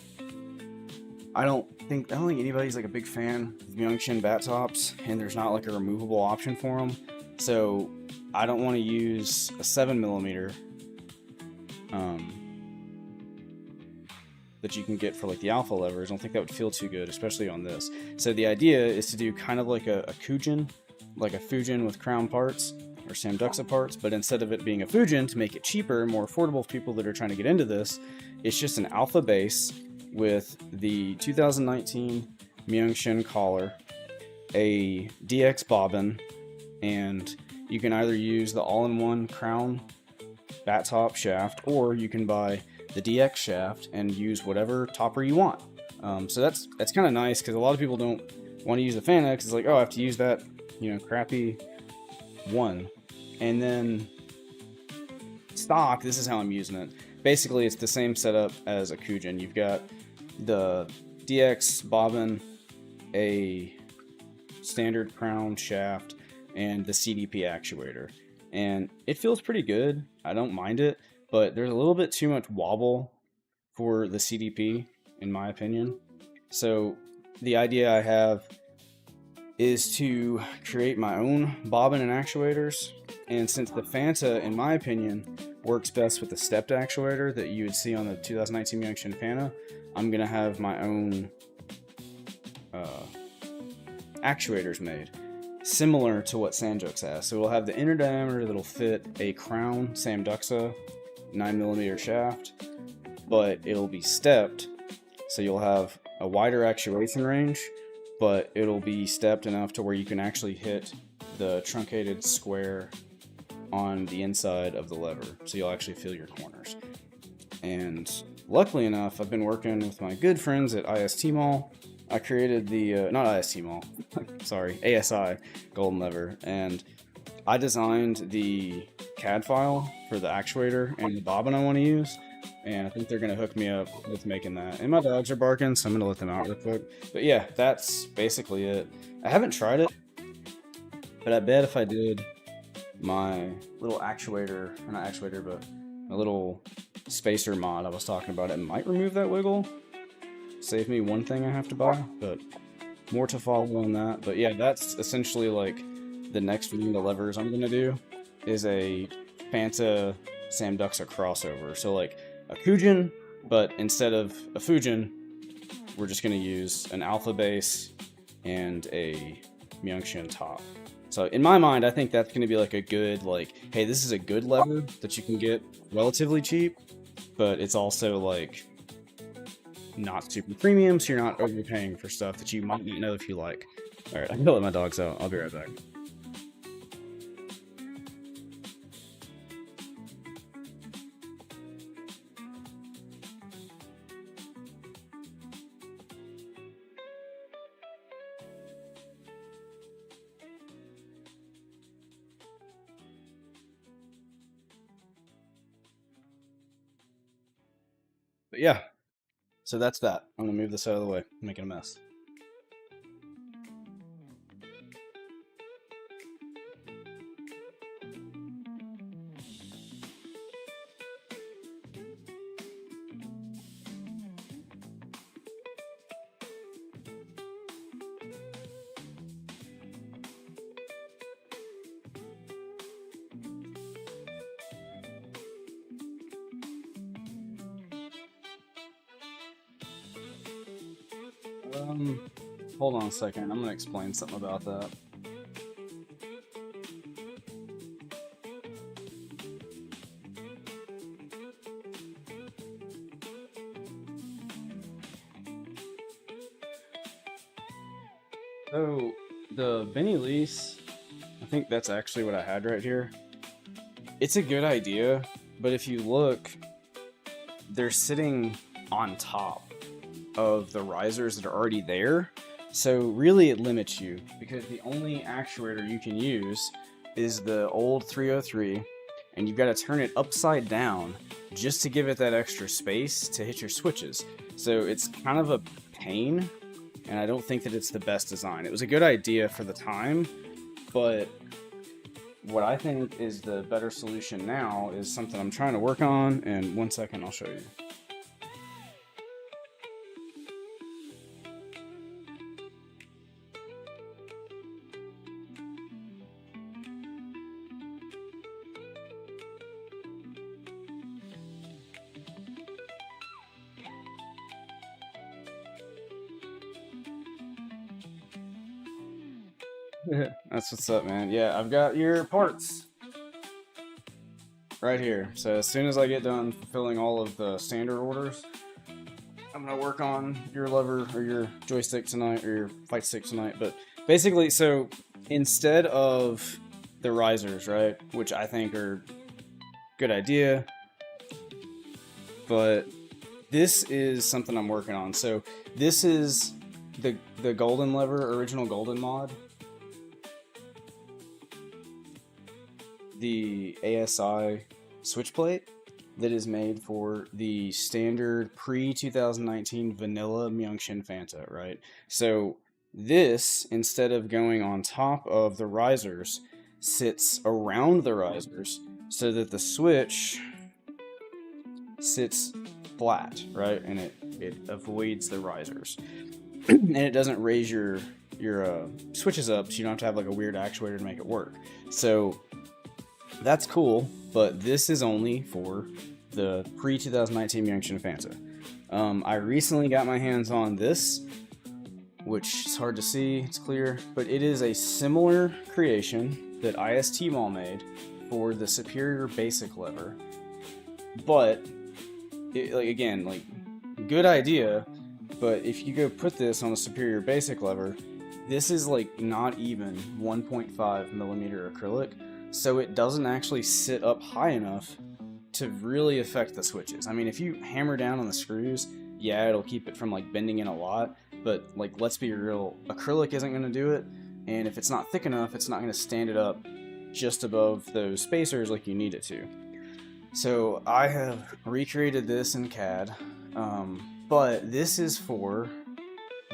I don't think anybody's like a big fan of Myungshin bat tops, and there's not like a removable option for them. So I don't want to use a 7mm that you can get for like the alpha levers. I don't think that would feel too good, especially on this. So the idea is to do kind of like a Kujin, like a Fujin with Crown parts or Samduxa parts, but instead of it being a Fujin, to make it cheaper, more affordable for people that are trying to get into this, it's just an alpha base with the 2019 Myungshin collar, a DX bobbin, and you can either use the all-in-one Crown bat top shaft, or you can buy the DX shaft and use whatever topper you want. So that's kind of nice, because a lot of people don't want to use the Fanta because it's like, oh, I have to use that, crappy one. And then stock, this is how I'm using it. Basically, it's the same setup as a Kujin. You've got the DX bobbin, a standard Crown shaft, and the CDP actuator. And it feels pretty good. I don't mind it, but there's a little bit too much wobble for the CDP, in my opinion. So the idea I have is to create my own bobbin and actuators. And since the Fanta, in my opinion, works best with the stepped actuator that you would see on the 2019 Myungshin Fanta, I'm going to have my own actuators made, similar to what Sanjux has. So we'll have the inner diameter that'll fit a Crown Samduxa 9mm shaft, but it'll be stepped, so you'll have a wider actuation range, but it'll be stepped enough to where you can actually hit the truncated square on the inside of the lever, so you'll actually feel your corners. And luckily enough, I've been working with my good friends at IST Mall. I created the, not IST Mall, sorry, ASI golden lever, and I designed the CAD file for the actuator and the bobbin I want to use, and I think they're going to hook me up with making that. And my dogs are barking, so I'm going to let them out real quick. But yeah, that's basically it. I haven't tried it, but I bet if I did my little actuator, or not actuator, but my little spacer mod I was talking about, it might remove that wiggle. Save me one thing I have to buy, but more to follow on that. But yeah, that's essentially like the next one of the levers I'm going to do is a Fanta Samduxa crossover. So like a Kujin, but instead of a Fujin, we're just going to use an alpha base and a Myungshin top. So in my mind, I think that's going to be like a good, like, hey, this is a good lever that you can get relatively cheap, but it's also like not super premium, so you're not overpaying for stuff that you might not know if you like. All right, I can go let my dogs out. I'll be right back. But yeah, so that's that. I'm gonna move this out of the way. I'm making a mess. Hold on a second. I'm gonna explain something about that. So the Benny Lease, I think that's actually what I had right here. It's a good idea, but if you look, they're sitting on top of the risers that are already there. So really it limits you, because the only actuator you can use is the old 303, and you've got to turn it upside down just to give it that extra space to hit your switches. So it's kind of a pain, and I don't think that it's the best design. It was a good idea for the time, but what I think is the better solution now is something I'm trying to work on, and 1 second, I'll show you. That's what's up, man. Yeah, I've got your parts right here. So as soon as I get done fulfilling all of the standard orders, I'm gonna work on your lever or your joystick tonight, or your fight stick tonight. But basically, so instead of the risers, right, which I think are good idea, but this is something I'm working on. So this is the golden lever, original golden mod. The ASI switch plate that is made for the standard pre-2019 vanilla Myeongshim Fanta, right? So this, instead of going on top of the risers, sits around the risers so that the switch sits flat, right? And it avoids the risers. And it doesn't raise your switches up, so you don't have to have like a weird actuator to make it work. So that's cool, but this is only for the pre-2019 Myeongshim Fanta. I recently got my hands on this, which is hard to see, it's clear, but it is a similar creation that IST Mall made for the Superior Basic lever. But, good idea, but if you go put this on a Superior Basic lever, this is like not even 1.5 millimeter acrylic. So it doesn't actually sit up high enough to really affect the switches. I mean, if you hammer down on the screws, yeah, it'll keep it from like bending in a lot, but like, let's be real, acrylic isn't going to do it, and if it's not thick enough, it's not going to stand it up just above those spacers like you need it to. So I have recreated this in CAD, but this is for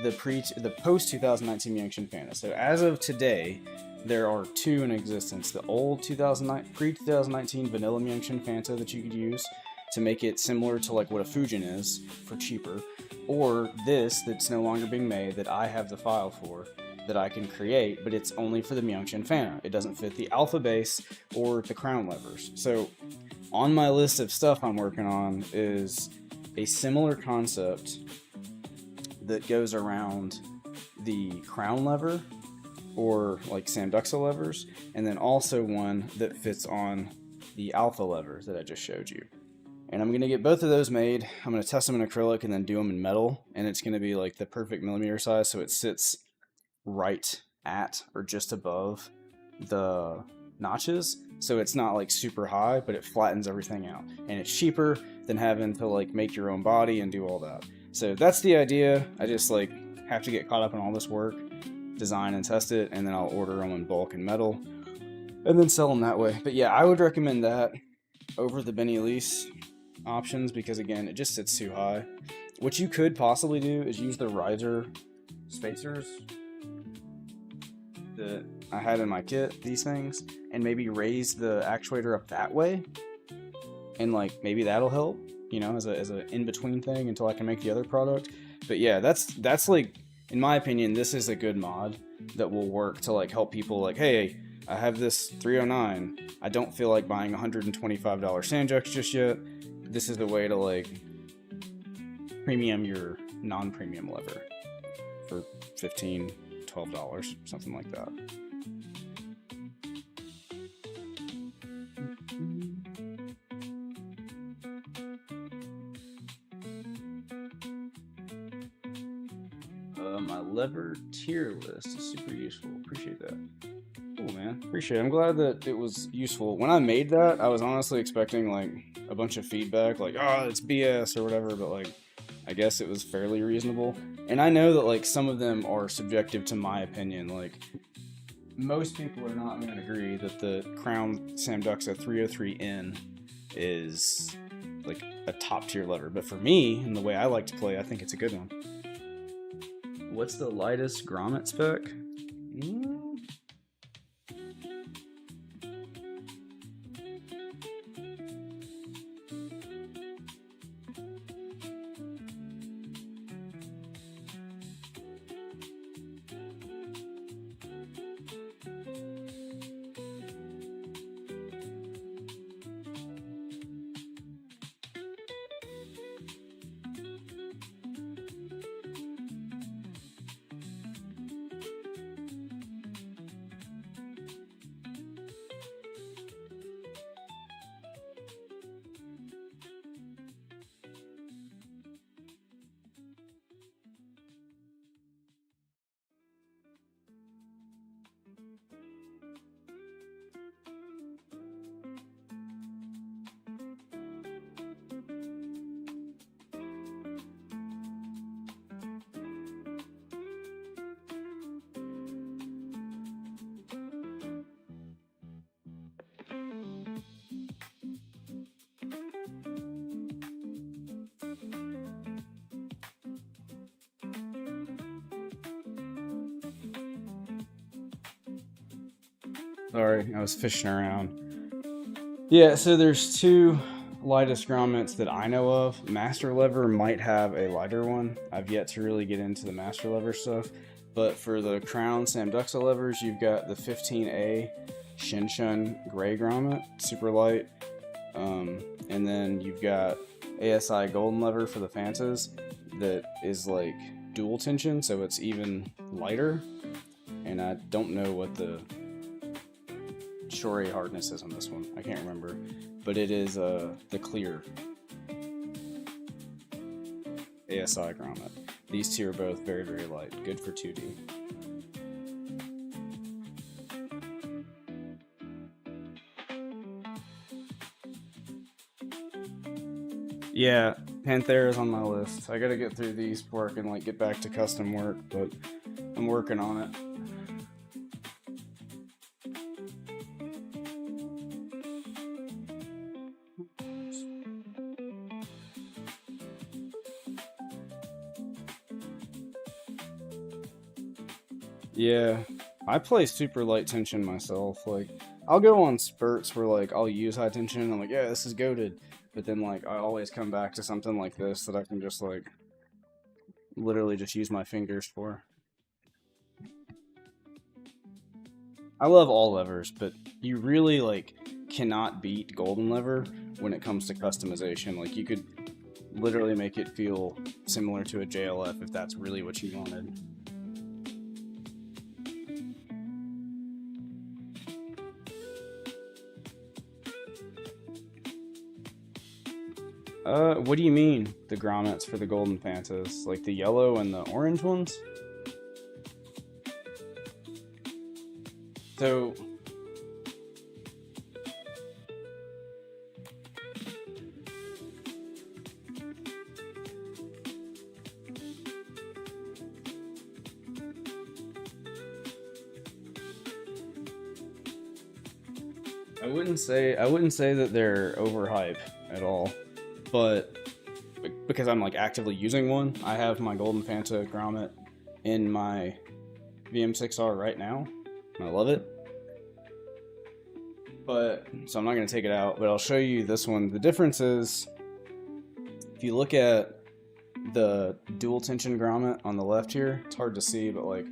the post 2019 Myeongshim Fanta. So as of today, there are two in existence: the old pre-2019 vanilla Myeongshim Fanta that you could use to make it similar to like what a Fujin is for cheaper, or this that's no longer being made that I have the file for that I can create, but it's only for the Myeongshim Fanta. It doesn't fit the alpha base or the crown levers. So on my list of stuff I'm working on is a similar concept that goes around the crown lever or like Samduxa levers, and then also one that fits on the alpha lever that I just showed you. And I'm going to get both of those made. I'm going to test them in acrylic and then do them in metal, and it's going to be like the perfect millimeter size, so it sits right at or just above the notches, so it's not like super high, but it flattens everything out, and it's cheaper than having to like make your own body and do all that. So that's the idea. I just like have to get caught up in all this work, design and test it, and then I'll order them in bulk and metal and then sell them that way. But yeah, I would recommend that over the Benny Elise options because again, it just sits too high. What you could possibly do is use the riser spacers that I had in my kit, these things, and maybe raise the actuator up that way, and like maybe that'll help, you know, as a in-between thing until I can make the other product. But yeah, that's like, in my opinion, this is a good mod that will work to like help people like, hey, I have this 309, I don't feel like buying $125 Sanjux just yet. This is the way to like premium your non-premium lever for $15, $12, something like that. My lever tier list is super useful. Appreciate that. Cool, man. Appreciate it. I'm glad that it was useful. When I made that, I was honestly expecting like a bunch of feedback, like, oh, it's BS or whatever, but like, I guess it was fairly reasonable. And I know that like some of them are subjective to my opinion. Like, most people are not going to agree that the Crown Samduxa 303N is like a top tier lever, but for me and the way I like to play, I think it's a good one. What's the lightest grommet spec? Sorry, I was fishing around. Yeah, so there's two lightest grommets that I know of. Master Lever might have a lighter one. I've yet to really get into the Master Lever stuff. But for the Crown Samduxa levers, you've got the 15A Shinshun Gray grommet, super light. And then you've got ASI Golden Lever for the Fantas that is like dual tension, so it's even lighter. And I don't know what the Shorey hardness is on this one. I can't remember, but it is the clear ASI grommet. These two are both very, very light. Good for 2D. Yeah, Panthera's on my list. I gotta get through these before I can like get back to custom work, but I'm working on it. Yeah, I play super light tension myself. Like, I'll go on spurts where like I'll use high tension and I'm like, yeah, this is goated. But then like I always come back to something like this that I can just like literally just use my fingers for. I love all levers, but you really like cannot beat Golden Lever when it comes to customization. Like, you could literally make it feel similar to a JLF if that's really what you wanted. What do you mean, the grommets for the Golden Fantas? Like the yellow and the orange ones? So... I wouldn't say that they're overhyped at all. But because I'm like actively using one, I have my Golden Fanta grommet in my VM6R right now, and I love it. But so I'm not going to take it out, but I'll show you this one. The difference is, if you look at the dual tension grommet on the left here, it's hard to see, but like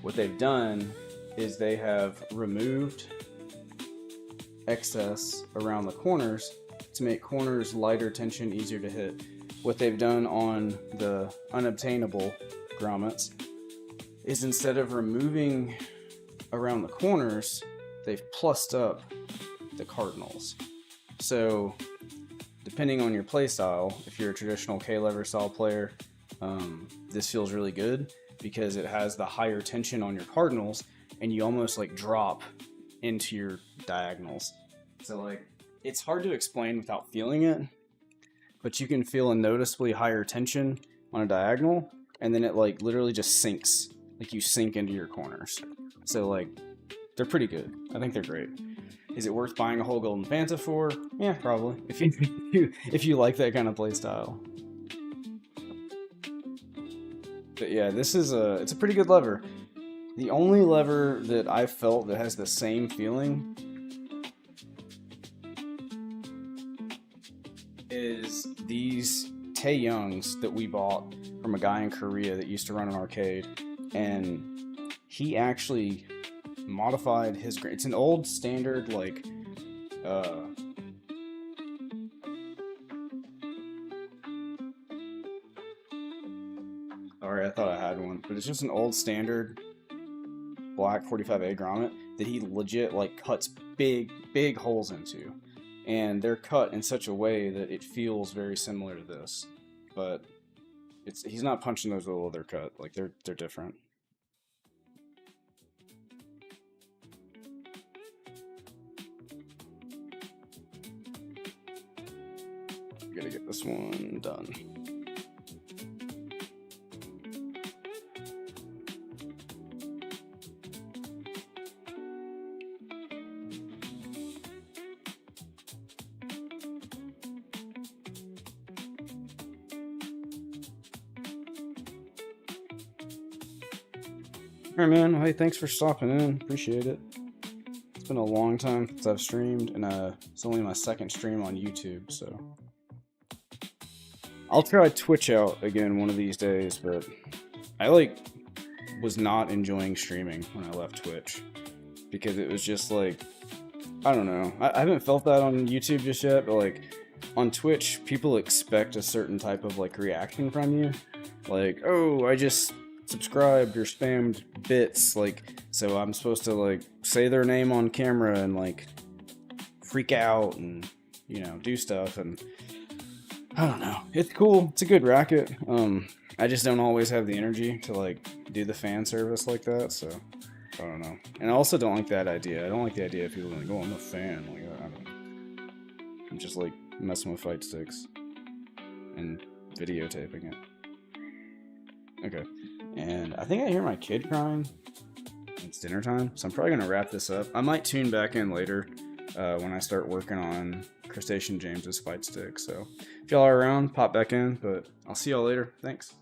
what they've done is they have removed excess around the corners to make corners lighter tension, easier to hit. What they've done on the unobtainable grommets is, instead of removing around the corners, they've plussed up the cardinals. So depending on your play style, if you're a traditional K-lever style player, this feels really good because it has the higher tension on your cardinals and you almost like drop into your diagonals. So like, it's hard to explain without feeling it, but you can feel a noticeably higher tension on a diagonal, and then it like literally just sinks like you sink into your corners. So like they're pretty good. I think they're great. Is it worth buying a whole golden Fanta for? Yeah, probably. If you like that kind of play style. But yeah, it's a pretty good lever. The only lever that I felt that has the same feeling is these Tae-Youngs that we bought from a guy in Korea that used to run an arcade, and he actually modified his. It's an old standard like. Sorry, I thought I had one, but it's just an old standard black 45A grommet that he legit like cuts big holes into, and they're cut in such a way that it feels very similar to this, but he's not punching those with a leather cut. Like they're different. Gotta get this one done. Alright, man. Well, hey, thanks for stopping in. Appreciate it. It's been a long time since I've streamed, and it's only my second stream on YouTube, so I'll try Twitch out again one of these days. But I was not enjoying streaming when I left Twitch because it was just like, I don't know. I haven't felt that on YouTube just yet, but like on Twitch, people expect a certain type of like reaction from you, like, oh, I just subscribed or spammed bits, like, so I'm supposed to like say their name on camera and like freak out and, you know, do stuff, and I don't know. It's cool. It's a good racket. I just don't always have the energy to like do the fan service like that, so I don't know. And I also don't like that idea. I don't like the idea of people like, oh, I'm a fan. Like, I don't know. I'm just like messing with fight sticks and videotaping it. Okay. And I think I hear my kid crying. It's dinner time, so I'm probably gonna wrap this up. I might tune back in later when I start working on Crustacean James's fight stick. So if y'all are around, pop back in. But I'll see y'all later. Thanks.